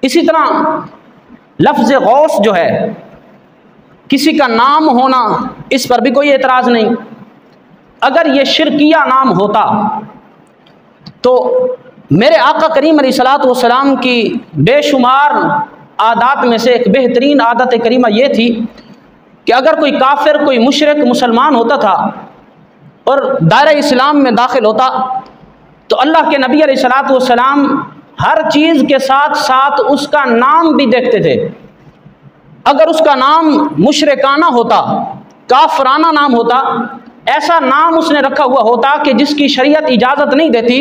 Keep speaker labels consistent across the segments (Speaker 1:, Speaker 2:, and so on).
Speaker 1: اسی طرح لفظ غوث جو ہے کسی کا نام ہونا، اس پر بھی کوئی اعتراض نہیں۔ اگر یہ شرکیہ نام ہوتا تو میرے آقا کریم علیہ الصلوۃ والسلام کی بے شمار عادات میں سے ایک بہترین عادت کریمہ یہ تھی کہ اگر کوئی کافر، کوئی مشرک مسلمان ہوتا تھا اور دائرہ اسلام میں داخل ہوتا تو اللہ کے نبی علیہ الصلوۃ والسلام ہر چیز کے ساتھ ساتھ اس کا نام بھی دیکھتے تھے۔ اگر اس کا نام مشرکانہ ہوتا، کافرانہ نام ہوتا، ایسا نام اس نے رکھا ہوا ہوتا کہ جس کی شریعت اجازت نہیں دیتی،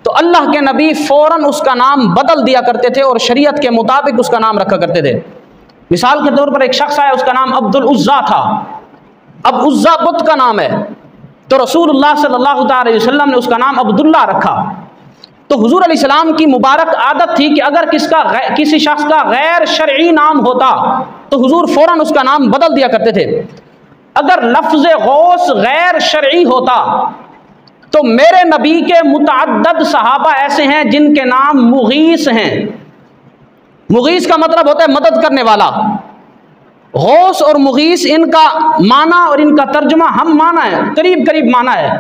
Speaker 1: تو اللہ کے نبی فوراً اس کا نام بدل دیا کرتے تھے اور شریعت کے مطابق اس کا نام رکھا کرتے تھے۔ مثال کے طور پر ایک شخص آیا، اس کا نام عبد العزیٰ تھا، اب عزیٰ بت کا نام ہے، تو رسول اللہ صلی اللہ علیہ وسلم نے اس کا نام عبداللہ رکھا۔ تو حضور علیہ السلام کی مبارک عادت تھی کہ اگر کسی شخص کا غیر شرعی نام ہوتا تو حضور فوراً اس کا نام بدل دیا کرتے تھے۔ اگر لفظ غوث غیر شرعی ہوتا تو میرے نبی کے متعدد صحابہ ایسے ہیں جن کے نام مغیث ہیں۔ مغیث کا مطلب ہوتا ہے مدد کرنے والا۔ غوث اور مغیث ان کا معنی اور ان کا ترجمہ ہم معنی ہے، قریب قریب معنی ہے۔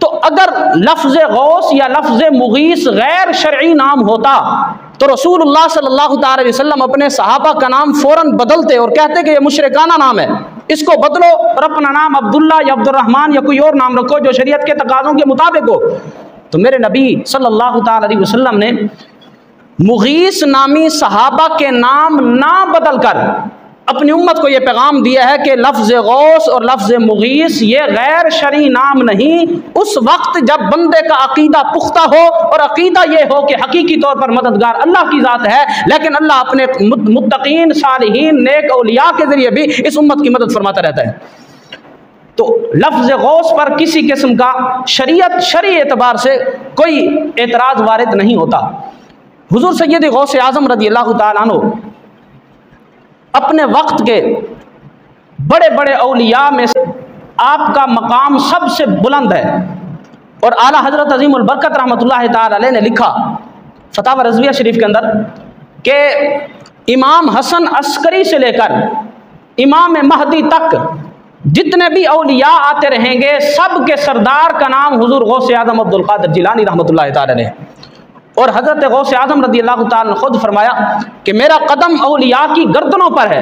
Speaker 1: تو اگر لفظ غوث یا لفظ مغیث غیر شرعی نام ہوتا تو رسول اللہ صلی اللہ تعالی وسلم اپنے صحابہ کا نام فوراً بدلتے اور کہتے کہ یہ مشرکانہ نام ہے، اس کو بدلو اور اپنا نام عبداللہ یا عبد الرحمن یا کوئی اور نام رکھو جو شریعت کے تقاضوں کے مطابق ہو۔ تو میرے نبی صلی اللہ تعالی علیہ وسلم نے مغیث نامی صحابہ کے نام نہ بدل کر اپنی امت کو یہ پیغام دیا ہے کہ لفظ غوث اور لفظ مغیث یہ غیر شرعی نام نہیں، اس وقت جب بندے کا عقیدہ پختہ ہو اور عقیدہ یہ ہو کہ حقیقی طور پر مددگار اللہ کی ذات ہے، لیکن اللہ اپنے متقین، صالحین، نیک اولیاء کے ذریعے بھی اس امت کی مدد فرماتا رہتا ہے۔ تو لفظ غوث پر کسی قسم کا شرعی اعتبار سے کوئی اعتراض وارد نہیں ہوتا۔ حضور سید غوث اعظم رضی اللہ تعالیٰ عنہ اپنے وقت کے بڑے بڑے اولیاء میں سے آپ کا مقام سب سے بلند ہے، اور اعلیٰ حضرت عظیم البرکت رحمۃ اللہ تعالی علیہ نے لکھا فتاوی رضویہ شریف کے اندر کہ امام حسن عسکری سے لے کر امام مہدی تک جتنے بھی اولیاء آتے رہیں گے سب کے سردار کا نام حضور غوث اعظم عبد القادر جیلانی رحمۃ اللہ تعالی علیہ۔ اور حضرت غوث اعظم رضی اللہ تعالیٰ نے خود فرمایا کہ میرا قدم اولیاء کی گردنوں پر ہے،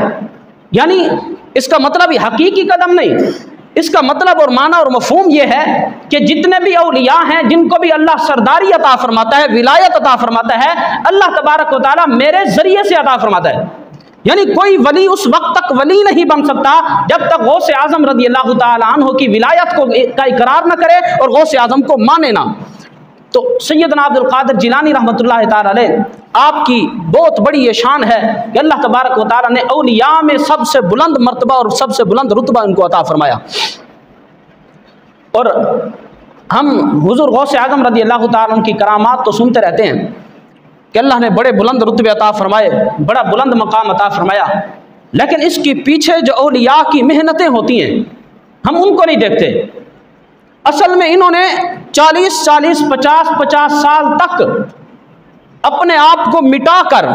Speaker 1: یعنی اس کا مطلب یہ حقیقی قدم نہیں، اس کا مطلب اور معنی اور مفہوم یہ ہے کہ جتنے بھی اولیاء ہیں جن کو بھی اللہ سرداری عطا فرماتا ہے، ولایت عطا فرماتا ہے، اللہ تبارک و تعالیٰ میرے ذریعے سے عطا فرماتا ہے۔ یعنی کوئی ولی اس وقت تک ولی نہیں بن سکتا جب تک غوث اعظم رضی اللہ تعالیٰ عنہ کی ولایت کا اقرار نہ کرے اور غوث اعظم کو مانے نہ۔ تو سیدنا عبد القادر جیلانی رحمۃ اللہ تعالی علیہ آپ کی بہت بڑی یہ شان ہے کہ اللہ تبارک و تعالی نے اولیاء میں سب سے بلند مرتبہ اور سب سے بلند رتبہ ان کو عطا فرمایا۔ اور ہم حضور غوث اعظم رضی اللہ تعالی عنہ کی کرامات تو سنتے رہتے ہیں کہ اللہ نے بڑے بلند رتبے عطا فرمائے، بڑا بلند مقام عطا فرمایا، لیکن اس کے پیچھے جو اولیاء کی محنتیں ہوتی ہیں ہم ان کو نہیں دیکھتے۔ اصل میں انہوں نے 40 50 سال تک اپنے آپ کو مٹا کر،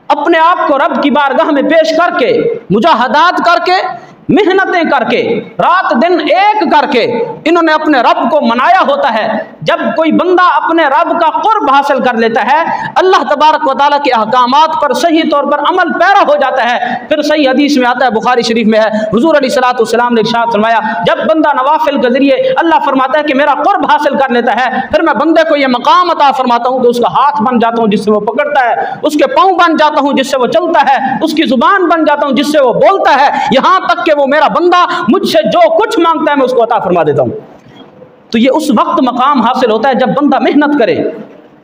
Speaker 1: اپنے آپ کو رب کی بارگاہ میں پیش کر کے، مجاہدات کر کے، محنتیں کر کے، رات دن ایک کر کے انہوں نے اپنے رب کو منایا ہوتا ہے۔ جب کوئی بندہ اپنے رب کا قرب حاصل کر لیتا ہے، اللہ تبارک و تعالیٰ کے احکامات پر صحیح طور پر عمل پیرا ہو جاتا ہے، پھر صحیح حدیث میں آتا ہے، بخاری شریف میں ہے، حضور علیہ الصلوۃ والسلام نے ارشاد فرمایا جب بندہ نوافل کے ذریعے اللہ فرماتا ہے کہ میرا قرب حاصل کر لیتا ہے، پھر میں بندے کو یہ مقام عطا فرماتا ہوں کہ اس کا ہاتھ بن جاتا ہوں جس سے وہ پکڑتا ہے، اس کے پاؤں بن جاتا ہوں جس سے وہ چلتا ہے، اس کی زبان بن جاتا ہوں جس سے وہ بولتا ہے، یہاں تک کہ وہ میرا بندہ مجھ سے جو کچھ مانگتا ہے میں اس کو عطا فرما دیتا ہوں۔ تو یہ اس وقت مقام حاصل ہوتا ہے جب بندہ محنت کرے،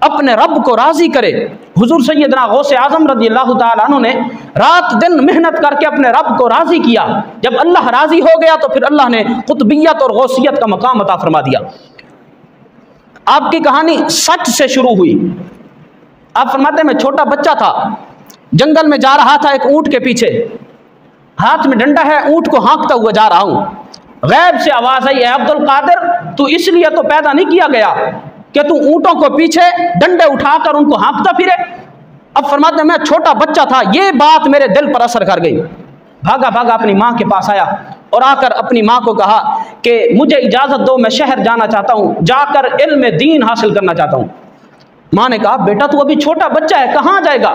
Speaker 1: اپنے رب کو راضی کرے۔ حضور سیدنا غوث اعظم رضی اللہ تعالیٰ عنہ نے رات دن محنت کر کے اپنے رب کو راضی کیا، جب اللہ راضی ہو گیا تو پھر اللہ نے قطبیت اور غوثیت کا مقام عطا فرما دیا۔ آپ کی کہانی سچ سے شروع ہوئی۔ آپ فرماتے ہیں میں چھوٹا بچہ تھا، جنگل میں جا رہا تھا ایک اونٹ کے پیچھے، ہاتھ میں ڈنڈا ہے، اونٹ کو ہانکتا ہوا جا رہا ہوں، غیب سے آواز آئی، اے عبد القادر تو اس لیے تو پیدا نہیں کیا گیا کہ تو اونٹوں کو پیچھے ڈنڈے اٹھا کر ان کو ہانکتا پھرے، اب فرماتے ہیں میں چھوٹا بچہ تھا، یہ بات میرے دل پر اثر کر گئی، بھاگا بھاگا اپنی ماں کے پاس آیا اور آ کر اپنی ماں کو کہا کہ مجھے اجازت دو، میں شہر جانا چاہتا ہوں، جا کر علم دین حاصل کرنا چاہتا ہوں۔ ماں نے کہا بیٹا تو ابھی چھوٹا بچہ ہے، کہاں جائے گا،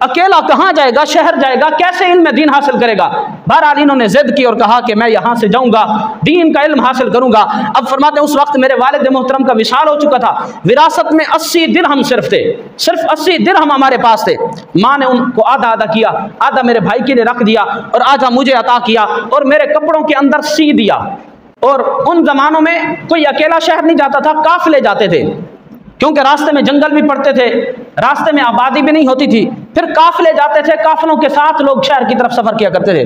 Speaker 1: اکیلا کہاں جائے گا، شہر جائے گا، کیسے علم دین حاصل کرے گا؟ بہرحال انہوں نے ضد کی اور کہا کہ میں یہاں سے جاؤں گا، دین کا علم حاصل کروں گا۔ اب فرماتے ہیں اس وقت میرے والد محترم کا وصال ہو چکا تھا، وراثت میں 80 درہم صرف تھے، صرف 80 درہم ہمارے پاس تھے۔ ماں نے ان کو آدھا آدھا کیا، آدھا میرے بھائی کے لیے رکھ دیا اور آدھا مجھے عطا کیا اور میرے کپڑوں کے اندر سی دیا۔ اور ان زمانوں میں کوئی اکیلا شہر نہیں جاتا تھا، قافلے جاتے تھے، کیونکہ راستے میں جنگل بھی پڑتے تھے، راستے میں آبادی بھی نہیں ہوتی تھی، پھر قافلے جاتے تھے، قافلوں کے ساتھ لوگ شہر کی طرف سفر کیا کرتے تھے۔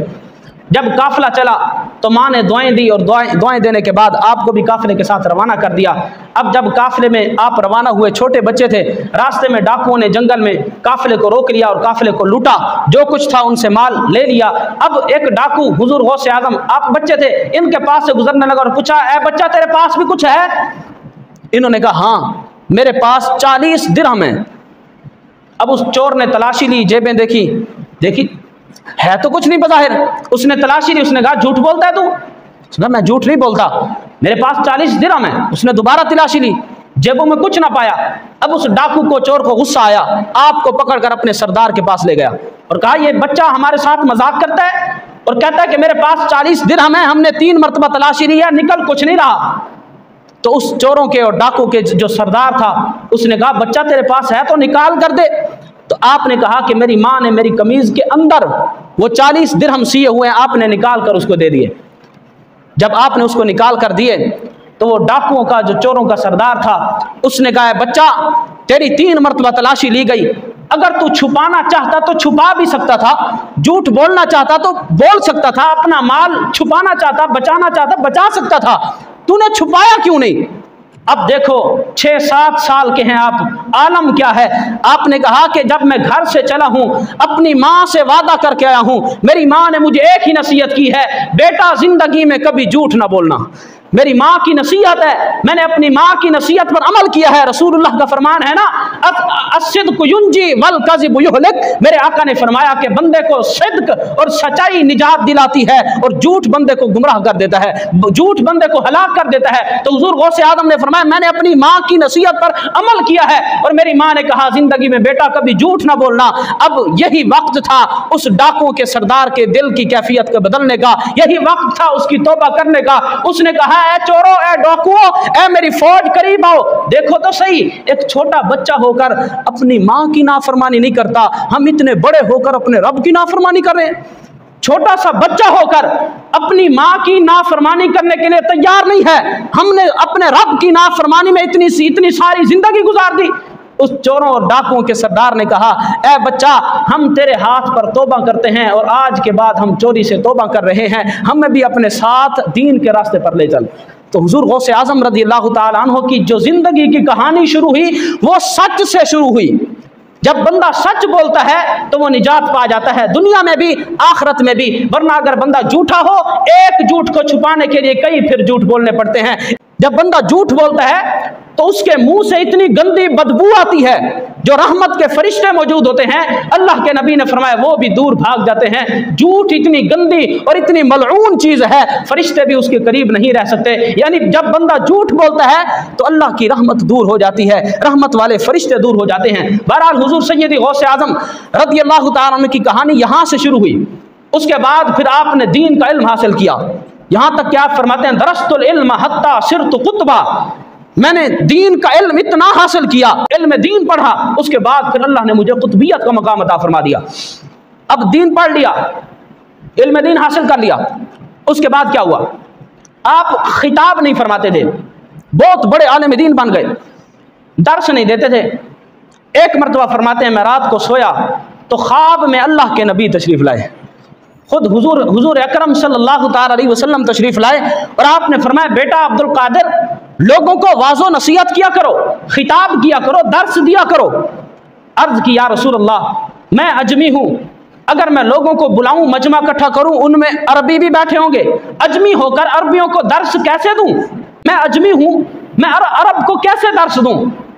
Speaker 1: جب قافلہ چلا تو ماں نے دعائیں دی اور دعائیں دینے کے بعد آپ کو بھی قافلے کے ساتھ روانہ کر دیا۔ اب جب قافلے میں آپ روانہ ہوئے، چھوٹے بچے تھے، راستے میں ڈاکوؤں نے جنگل میں قافلے کو روک لیا اور قافلے کو لوٹا، جو کچھ تھا ان سے مال لے لیا۔ اب ایک ڈاکو حضور غوث اعظم، آپ بچے تھے، ان کے پاس سے گزرنے لگا اور پوچھا اے بچہ تیرے پاس بھی کچھ ہے؟ انہوں نے کہا ہاں میرے پاس 40 درہم ہیں۔ اب اس چور نے تلاشی لی، جیبیں دیکھی ہے تو کچھ نہیں بظاہر، اس نے تلاشی لی، اس نے کہا جھوٹ بولتا ہے تو؟ اس نے کہا میں جھوٹ نہیں بولتا، میرے پاس 40 درہم ہیں۔ اس نے دوبارہ تلاشی لی، جیبوں میں کچھ نہ پایا۔ اب اس ڈاکو کو، چور کو غصہ آیا، آپ کو پکڑ کر اپنے سردار کے پاس لے گیا اور کہا یہ بچہ ہمارے ساتھ مذاق کرتا ہے اور کہتا ہے کہ میرے پاس 40 درہم ہیں، ہم نے 3 مرتبہ تلاشی لی ہے، نکل کچھ نہیں رہا۔ تو اس چوروں کے اور ڈاکو کے جو سردار تھا اس نے کہا بچہ تیرے پاس ہے تو نکال کر دے۔ تو آپ نے کہا کہ میری ماں نے میری قمیض کے اندر وہ 40 درہم سیے ہوئے ہیں، آپ نے نکال کر اس کو دے دیے۔ جب آپ نے اس کو نکال کر دیے تو وہ ڈاکوؤں کا، جو چوروں کا سردار تھا، اس نے کہا بچہ تیری 3 مرتبہ تلاشی لی گئی، اگر تو چھپانا چاہتا تو چھپا بھی سکتا تھا، جھوٹ بولنا چاہتا تو بول سکتا تھا، اپنا مال چھپانا چاہتا، بچانا چاہتا، بچا سکتا تھا، تو نے چھپایا کیوں نہیں؟ اب دیکھو 6-7 سال کے ہیں آپ، عالم کیا ہے؟ آپ نے کہا کہ جب میں گھر سے چلا ہوں اپنی ماں سے وعدہ کر کے آیا ہوں، میری ماں نے مجھے ایک ہی نصیحت کی ہے، بیٹا زندگی میں کبھی جھوٹ نہ بولنا۔ میری ماں کی نصیحت ہے، میں نے اپنی ماں کی نصیحت پر عمل کیا ہے۔ رسول اللہ کا فرمان ہے نا، الصدق ینجی والکذب یہلک، میرے آقا نے فرمایا کہ بندے کو صدق اور سچائی نجات دلاتی ہے اور جھوٹ بندے کو گمراہ کر دیتا ہے، جھوٹ بندے کو ہلاک کر دیتا ہے۔ تو حضور غوث اعظم نے فرمایا میں نے اپنی ماں کی نصیحت پر عمل کیا ہے اور میری ماں نے کہا زندگی میں بیٹا کبھی جھوٹ نہ بولنا۔ اب یہی وقت تھا اس ڈاکو کے سردار کے دل کی کیفیت کو بدلنے کا، یہی وقت تھا اس کی توبہ کرنے کا۔ اس نے کہا اے چورو، اے ڈاکوؤ، اے میری فوج قریب آؤ، دیکھو تو صحیح، ایک چھوٹا بچہ ہو کر اپنی ماں کی نافرمانی نہیں کرتا، ہم اتنے بڑے ہو کر اپنے رب کی نافرمانی کر رہے ہیں۔ چھوٹا سا بچہ ہو کر اپنی ماں کی نافرمانی کرنے کے لیے تیار نہیں ہے، ہم نے اپنے رب کی نافرمانی میں اتنی ساری زندگی گزار دی۔ اس چوروں اور ڈاکوؤں کے سردار نے کہا اے بچہ، ہم تیرے ہاتھ پر توبہ کرتے ہیں اور آج کے بعد ہم چوری سے توبہ کر رہے ہیں، ہمیں بھی اپنے ساتھ دین کے راستے پر لے چل۔ تو حضور غوث اعظم رضی اللہ تعالیٰ عنہ کی جو زندگی کی کہانی شروع ہوئی وہ سچ سے شروع ہوئی۔ جب بندہ سچ بولتا ہے تو وہ نجات پا جاتا ہے، دنیا میں بھی آخرت میں بھی، ورنہ اگر بندہ جھوٹا ہو، ایک جھوٹ کو چھپانے کے لیے کئی پھر جھوٹ بولنے پڑتے ہیں۔ جب بندہ جھوٹ بولتا ہے تو اس کے منہ سے اتنی گندی بدبو آتی ہے، جو رحمت کے فرشتے موجود ہوتے ہیں اللہ کے نبی نے فرمایا وہ بھی دور بھاگ جاتے ہیں۔ جھوٹ اتنی گندی اور اتنی ملعون چیز ہے، فرشتے بھی اس کے قریب نہیں رہ سکتے۔ یعنی جب بندہ جھوٹ بولتا ہے تو اللہ کی رحمت دور ہو جاتی ہے، رحمت والے فرشتے دور ہو جاتے ہیں۔ بہرحال حضور سیدی غوث اعظم رضی اللہ تعالیٰ عنہ کی کہانی یہاں سے شروع ہوئی۔ اس کے بعد پھر آپ نے دین کا علم حاصل کیا، یہاں تک کہ آپ فرماتے ہیں درست العلم حتی صرت قطبا، میں نے دین کا علم اتنا حاصل کیا، علم دین پڑھا، اس کے بعد پھر اللہ نے مجھے قطبیت کا مقام عطا فرما دیا۔ اب دین پڑھ لیا، علم دین حاصل کر لیا، اس کے بعد کیا ہوا؟ آپ خطاب نہیں فرماتے تھے، بہت بڑے عالم دین بن گئے، درس نہیں دیتے تھے۔ ایک مرتبہ فرماتے ہیں میں رات کو سویا تو خواب میں اللہ کے نبی تشریف لائے، خود حضور اکرم صلی اللہ تعالی علیہ وسلم تشریف لائے اور آپ نے فرمایا بیٹا عبد القادر، لوگوں کو واعظ و نصیحت کیا کرو، خطاب کیا کرو، درس دیا کرو۔ عرض کی یا رسول اللہ میں اجمی ہوں، اگر میں لوگوں کو بلاؤں مجمع اکٹھا کروں ان میں عربی بھی بیٹھے ہوں گے، اجمی ہو کر عربیوں کو درس کیسے دوں؟ میں اجمی ہوں، میں عرب کو کیسے درس دوں؟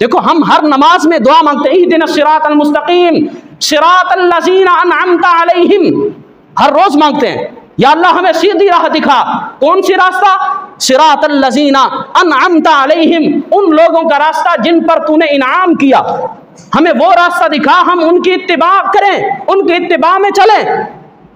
Speaker 1: دیکھو ہم ہر نماز میں دعا مانگتے ہیں اہدنا الصراط المستقیم صراط الذین انعمت علیہم، ہر روز مانگتے ہیں یا اللہ ہمیں سیدھی راہ دکھا۔ کون سی راستہ؟ صراط الذین انعمت علیہم، ان لوگوں کا راستہ جن پر تو نے انعام کیا، ہمیں وہ راستہ دکھا، ہم ان کی اتباع کریں، ان کی اتباع میں چلیں۔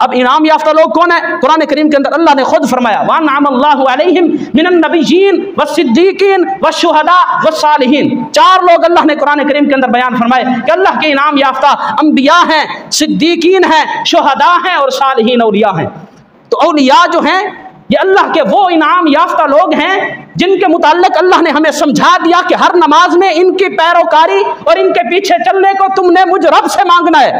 Speaker 1: اب انعام یافتہ لوگ کون ہیں؟ قرآن کریم کے اندر اللہ نے خود فرمایا وَأَنْعَمَ اللَّهُ عَلَيْهِمْ مِنَ النَّبِيِّينَ وَالصِّدِّيقِينَ وَالشُّهَدَاءِ وَالصَّالِحِينَ، چار لوگ اللہ نے قرآن کریم کے اندر بیان فرمائے کہ اللہ کے انعام یافتہ انبیاء ہیں، صدیقین ہیں، شہداء ہیں اور صالحین اولیاء ہیں۔ تو اولیاء جو ہیں یہ اللہ کے وہ انعام یافتہ لوگ ہیں جن کے متعلق اللہ نے ہمیں سمجھا دیا کہ ہر نماز میں ان کی پیروکاری اور ان کے پیچھے چلنے کو تم نے مجھ رب سے مانگنا ہے۔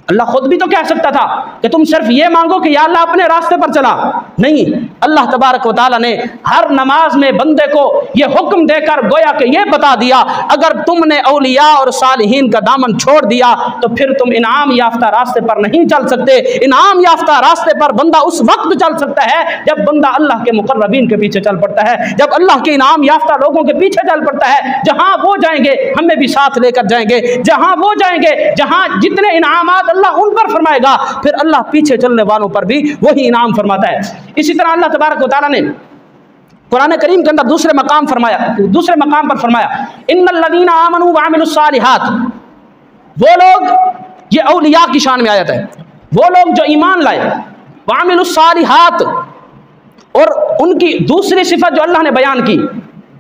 Speaker 1: اللہ خود بھی تو کہہ سکتا تھا کہ تم صرف یہ مانگو کہ یا اللہ اپنے راستے پر چلا، نہیں، اللہ تبارک و تعالیٰ نے ہر نماز میں بندے کو یہ حکم دے کر گویا کہ یہ بتا دیا اگر تم نے اولیاء اور صالحین کا دامن چھوڑ دیا تو پھر تم انعام یافتہ راستے پر نہیں چل سکتے۔ انعام یافتہ راستے پر بندہ اس وقت چل سکتا ہے جب بندہ اللہ کے مقربین کے پیچھے چل پڑتا ہے، جب اللہ کے انعام یافتہ لوگوں کے پیچھے چل پڑتا ہے، جہاں وہ جائیں گے ہمیں بھی ساتھ لے کر جائیں گے، جہاں وہ جائیں گے، جہاں جتنے انعامات اللہ ان پر فرمائے گا پھر اللہ پیچھے چلنے والوں پر بھی وہی انعام فرماتا ہے۔ اسی طرح اللہ تبارک و تعالیٰ نے قرآن کریم کے اندر دوسرے مقام پر فرمایا ان الذین آمنوا وعملوا الصالحات، وہ لوگ، یہ اولیاء کی شان میں آیت ہے، وہ لوگ جو ایمان لائے، وعملوا الصالحات، اور ان کی دوسری صفت جو اللہ نے بیان کی،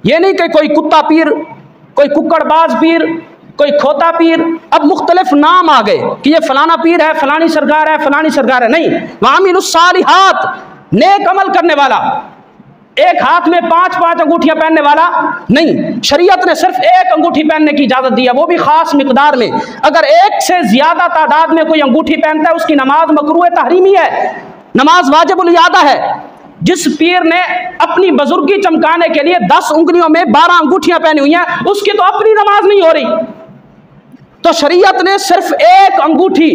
Speaker 1: یہ نہیں کہ کوئی کتا پیر، کوئی ککڑ باز پیر، کوئی کھوتا پیر، اب مختلف نام آ گئے کہ یہ فلانا پیر ہے، فلانی سرکار ہے، فلانی سرکار ہے، نہیں، وعملوا الصالحات، نیک عمل کرنے والا، ایک ہاتھ میں 5 انگوٹھیاں پہننے والا نہیں، شریعت نے صرف ایک انگوٹھی پہننے کی اجازت دی ہے، وہ بھی خاص مقدار میں، اگر ایک سے زیادہ تعداد میں کوئی انگوٹھی پہنتا ہے اس کی نماز مکروہ تحریمی ہے، نماز واجب الادا ہے۔ جس پیر نے اپنی بزرگی چمکانے کے لیے 10 انگلیوں میں 12 انگوٹھیاں پہنی ہوئی ہیں اس کی تو اپنی نماز نہیں ہو رہی، تو شریعت نے صرف ایک انگوٹھی،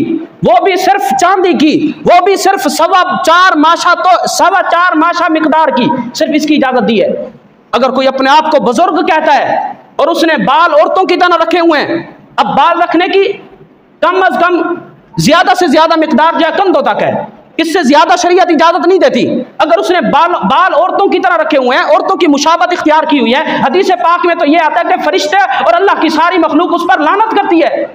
Speaker 1: وہ بھی صرف چاندی کی، وہ بھی صرف 4.25 ماشا مقدار کی، صرف اس کی اجازت دی ہے۔ اگر کوئی اپنے آپ کو بزرگ کہتا ہے اور اس نے بال عورتوں کی طرح رکھے ہوئے ہیں، اب بال رکھنے کی کم از کم زیادہ سے زیادہ مقدار جو ہے کندھوں تک ہے، اس سے زیادہ شریعت اجازت نہیں دیتی۔ اگر اس نے بال عورتوں کی طرح رکھے ہوئے ہیں، عورتوں کی مشابہت اختیار کی ہوئی ہے، حدیث پاک میں تو یہ آتا ہے کہ فرشتے اور اللہ کی ساری مخلوق اس پر لعنت کرتی ہے۔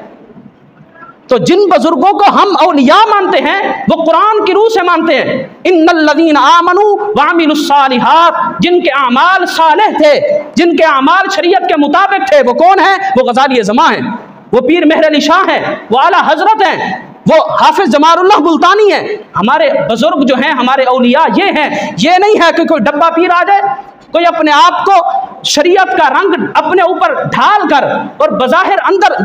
Speaker 1: تو جن بزرگوں کو ہم اولیاء مانتے ہیں وہ قرآن کی روح سے مانتے ہیں، ان الذین آمنوا وعملوا الصالحات، جن کے اعمال صالح تھے، جن کے اعمال شریعت کے مطابق تھے، وہ کون ہیں؟ وہ غزالی زماں ہیں، وہ پیر مہر علی شاہ ہیں، وہ اعلیٰ حضرت ہیں، وہ حافظ جمال اللہ ملتانی ہیں۔ ہمارے بزرگ جو ہیں، ہمارے اولیاء یہ ہیں، یہ نہیں ہے کہ کوئی ڈبہ پیر آ جائے، کوئی اپنے آپ کو شریعت کا رنگ اپنے اوپر ڈھال کر اور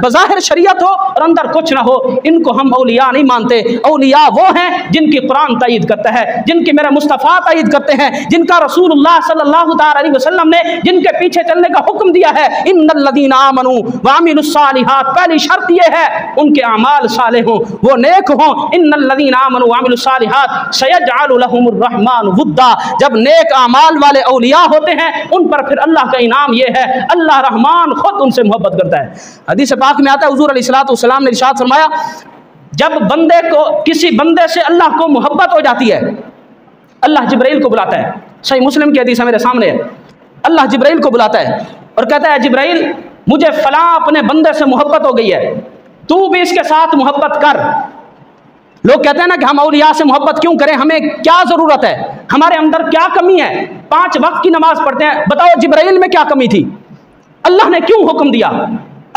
Speaker 1: بظاہر شریعت ہو اور اندر کچھ نہ ہو، ان کو ہم اولیاء نہیں مانتے۔ اولیاء وہ ہیں جن کی قرآن تائید کرتا ہے، جن کی میرے مصطفیٰ تائید کرتے ہیں، جن کا رسول اللہ صلی اللہ تعالی علیہ وسلم نے جن کے پیچھے چلنے کا حکم دیا ہے۔ ان الذین آمنوا وعملوا الصالحات، پہلی شرط یہ ہے ان کے اعمال صالح ہوں، وہ نیک ہوں۔ ان الذین آمنوا وعملوا الصالحات سیجعل لهم الرحمن ودا، جب نیک اعمال والے اولیاء ہوتے ہیں ان پر پھر اللہ کا انعام یہ ہے اللہ رحمان خود ان سے محبت کرتا ہے۔ حدیث پاک میں آتا ہے حضور علیہ الصلوۃ والسلام نے ارشاد فرمایا جب کسی بندے سے اللہ کو محبت ہو جاتی ہے، اللہ جبرائیل کو بلاتا ہے، صحیح مسلم کی حدیث ہے میرے سامنے ہے، اللہ جبرائیل کو بلاتا ہے اور کہتا ہے جبرائیل مجھے فلاں اپنے بندے سے محبت ہو گئی ہے، تو بھی اس کے ساتھ محبت کر۔ لوگ کہتے ہیں نا کہ ہم اولیاء سے محبت کیوں کریں، ہمیں کیا ضرورت ہے، ہمارے اندر کیا کمی ہے، 5 وقت کی نماز پڑھتے ہیں، بتاؤ جبرائیل میں کیا کمی تھی، اللہ نے کیوں حکم دیا؟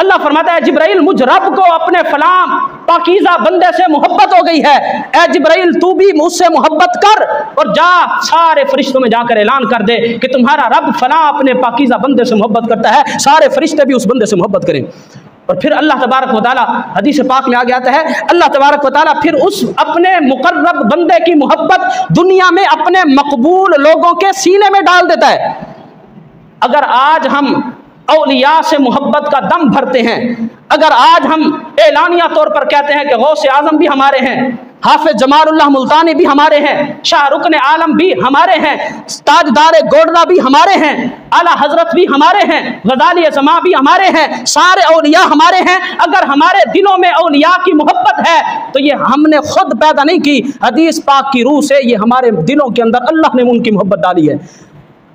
Speaker 1: اللہ فرماتا ہے جبرائیل مجھ رب کو اپنے فلاں پاکیزہ بندے سے محبت ہو گئی ہے، اے جبرائیل تو بھی مجھ سے محبت کر اور جا سارے فرشتوں میں جا کر اعلان کر دے کہ تمہارا رب فلاں اپنے پاکیزہ بندے سے محبت کرتا ہے، سارے فرشتے بھی اس بندے سے محبت کریں۔ اور پھر اللہ تبارک و تعالیٰ حدیث پاک میں آگے آتا ہے اللہ تبارک و تعالیٰ پھر اس اپنے مقرب بندے کی محبت دنیا میں اپنے مقبول لوگوں کے سینے میں ڈال دیتا ہے۔ اگر آج ہم اولیاء سے محبت کا دم بھرتے ہیں، اگر آج ہم اعلانیہ طور پر کہتے ہیں کہ غوث اعظم بھی ہمارے ہیں، حافظ جمال اللہ ملتانی بھی ہمارے ہیں، شاہ رکن عالم بھی ہمارے ہیں، تاجدار گوڑنا بھی ہمارے ہیں، اعلیٰ حضرت بھی ہمارے ہیں، غزالی زماں بھی ہمارے ہیں، سارے اولیاء ہمارے ہیں۔ اگر ہمارے دلوں میں اولیاء کی محبت ہے تو یہ ہم نے خود پیدا نہیں کی، حدیث پاک کی روح سے یہ ہمارے دلوں کے اندر اللہ نے ان کی محبت ڈالی ہے۔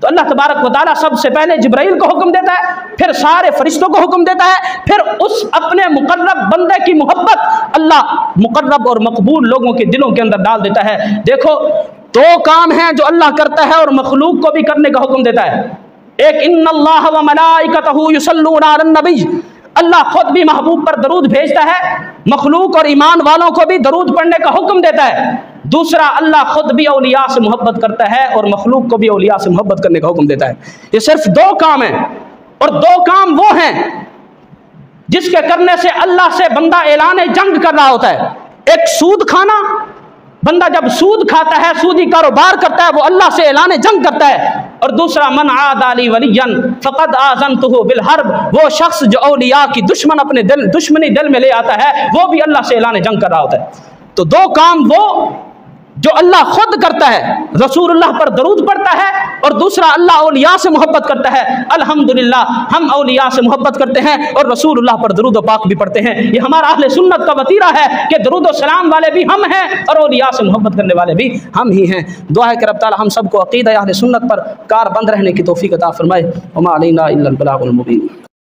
Speaker 1: تو اللہ تبارک و تعالیٰ سب سے پہلے جبرائیل کو حکم دیتا ہے، پھر سارے فرشتوں کو حکم دیتا ہے، پھر اس اپنے مقرب بندے کی محبت اللہ مقرب اور مقبول لوگوں کے دلوں کے اندر ڈال دیتا ہے۔ دیکھو دو کام ہیں جو اللہ کرتا ہے اور مخلوق کو بھی کرنے کا حکم دیتا ہے۔ ایک ان اللہ و ملائکتہ یصلون علی النبی، اللہ خود بھی محبوب پر درود بھیجتا ہے، مخلوق اور ایمان والوں کو بھی درود پڑھنے کا حکم دیتا ہے۔ دوسرا اللہ خود بھی اولیاء سے محبت کرتا ہے اور مخلوق کو بھی اولیاء سے محبت کرنے کا حکم دیتا ہے۔ یہ صرف دو کام ہیں، اور دو کام وہ ہیں جس کے کرنے سے اللہ سے بندہ اعلان جنگ کر رہا ہوتا ہے۔ ایک سود کھانا، بندہ جب سود کھاتا ہے، سودی کاروبار کرتا ہے، وہ اللہ سے اعلان جنگ کرتا ہے۔ اور دوسرا من عاد لی ولیا فقد آذنتہ بالحرب، وہ شخص جو اولیاء کی دشمنی دل میں لے آتا ہے وہ بھی اللہ سے اعلان جنگ کر رہا ہوتا ہے۔ تو دو کام وہ جو اللہ خود کرتا ہے، رسول اللہ پر درود پڑھتا ہے، اور دوسرا اللہ اولیاء سے محبت کرتا ہے۔ الحمدللہ ہم اولیاء سے محبت کرتے ہیں اور رسول اللہ پر درود و پاک بھی پڑھتے ہیں۔ یہ ہمارا اہل سنت کا وتیرہ ہے کہ درود و سلام والے بھی ہم ہیں اور اولیاء سے محبت کرنے والے بھی ہم ہی ہیں۔ دعا ہے کہ رب تعالی ہم سب کو عقیدہ اہل سنت پر کار بند رہنے کی توفیق عطا فرمائے۔ وما علینا الا البلاغ المبین۔